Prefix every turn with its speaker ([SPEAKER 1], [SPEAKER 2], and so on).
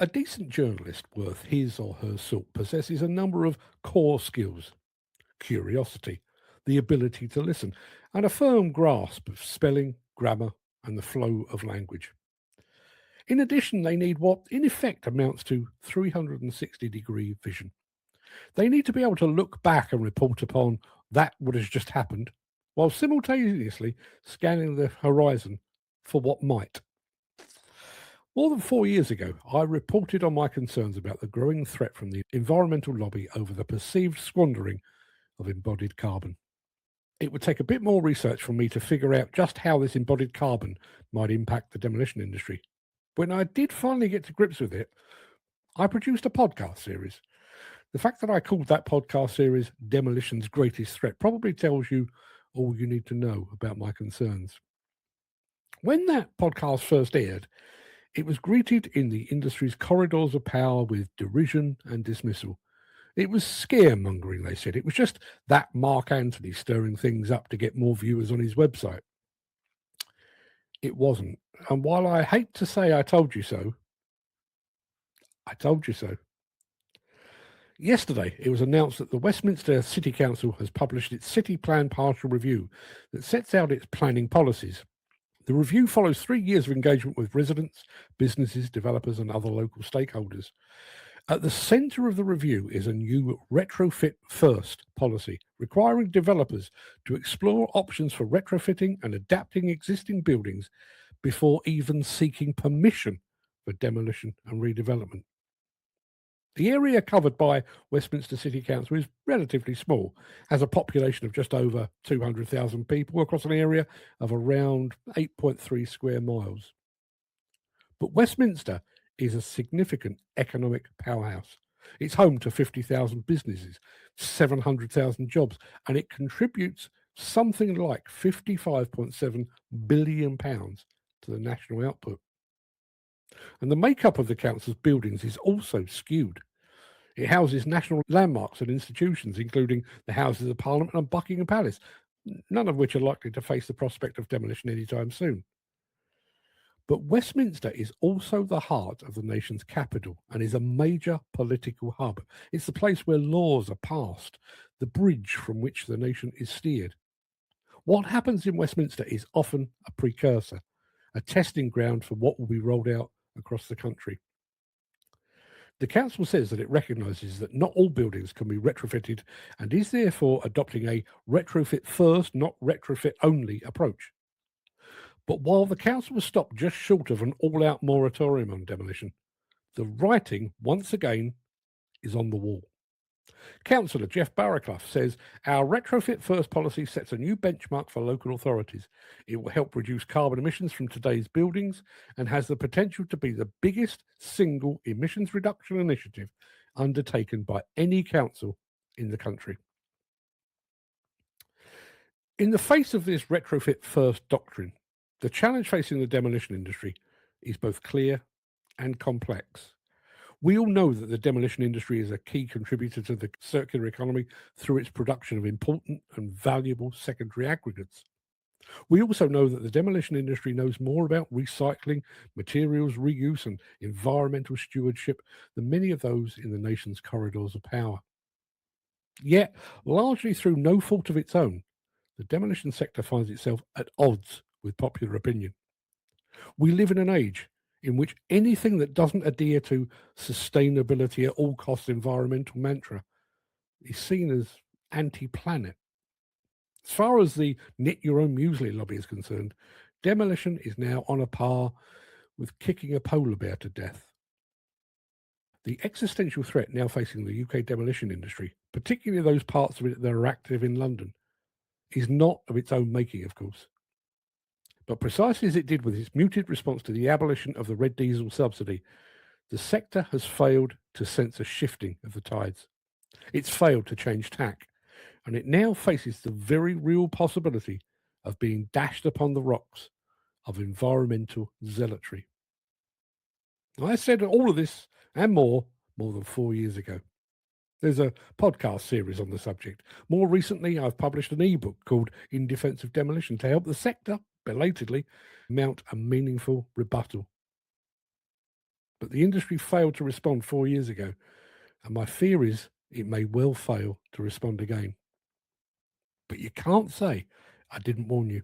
[SPEAKER 1] A decent journalist worth his or her salt possesses a number of core skills: curiosity, the ability to listen, and a firm grasp of spelling, grammar, and the flow of language. In addition, they need what in effect amounts to 360-degree vision. They need to be able to look back and report upon that what has just happened, while simultaneously scanning the horizon for what might. More than 4 years ago, I reported on my concerns about the growing threat from the environmental lobby over the perceived squandering of embodied carbon. It would take a bit more research for me to figure out just how this embodied carbon might impact the demolition industry. When I did finally get to grips with it, I produced a podcast series. The fact that I called that podcast series Demolition's Greatest Threat probably tells you all you need to know about my concerns. When that podcast first aired, it was greeted in the industry's corridors of power with derision and dismissal. It was scaremongering, they said. It was just that Mark Antony stirring things up to get more viewers on his website. It wasn't. And while I hate to say I told you so, I told you so. Yesterday, it was announced that the Westminster City Council has published its City Plan Partial Review that sets out its planning policies. The review follows 3 years of engagement with residents, businesses, developers, and other local stakeholders. At the centre of the review is a new retrofit-first policy, requiring developers to explore options for retrofitting and adapting existing buildings before even seeking permission for demolition and redevelopment. The area covered by Westminster City Council is relatively small, has a population of just over 200,000 people across an area of around 8.3 square miles. But Westminster is a significant economic powerhouse. It's home to 50,000 businesses, 700,000 jobs, and it contributes something like £55.7 billion to the national output. And the makeup of the council's buildings is also skewed. It houses national landmarks and institutions, including the Houses of Parliament and Buckingham Palace, none of which are likely to face the prospect of demolition anytime soon. But Westminster is also the heart of the nation's capital and is a major political hub. It's the place where laws are passed, the bridge from which the nation is steered. What happens in Westminster is often a precursor, a testing ground for what will be rolled out across the country. The council says that it recognises that not all buildings can be retrofitted and is therefore adopting a retrofit first, not retrofit only approach. But while the council was stopped just short of an all-out moratorium on demolition, the writing, once again, is on the wall. Councillor Jeff Barraclough says our retrofit first policy sets a new benchmark for local authorities. It will help reduce carbon emissions from today's buildings and has the potential to be the biggest single emissions reduction initiative undertaken by any council in the country. In the face of this retrofit first doctrine, the challenge facing the demolition industry is both clear and complex. We all know that the demolition industry is a key contributor to the circular economy through its production of important and valuable secondary aggregates. We also know that the demolition industry knows more about recycling, materials reuse, and environmental stewardship than many of those in the nation's corridors of power. Yet, largely through no fault of its own, the demolition sector finds itself at odds with popular opinion. We live in an age in which anything that doesn't adhere to sustainability at all costs environmental mantra is seen as anti-planet. As far as the knit your own muesli lobby is concerned, demolition is now on a par with kicking a polar bear to death. The existential threat now facing the UK demolition industry, particularly those parts of it that are active in London, is not of its own making, of course. But precisely as it did with its muted response to the abolition of the red diesel subsidy, the sector has failed to sense a shifting of the tides. It's failed to change tack, and it now faces the very real possibility of being dashed upon the rocks of environmental zealotry. I said all of this and more than 4 years ago. There's a podcast series on the subject. More recently, I've published an ebook called In Defence of Demolition to help the sector, belatedly, mount a meaningful rebuttal. but the industry failed to respond 4 years ago, and my fear is it may well fail to respond again. But you can't say I didn't warn you.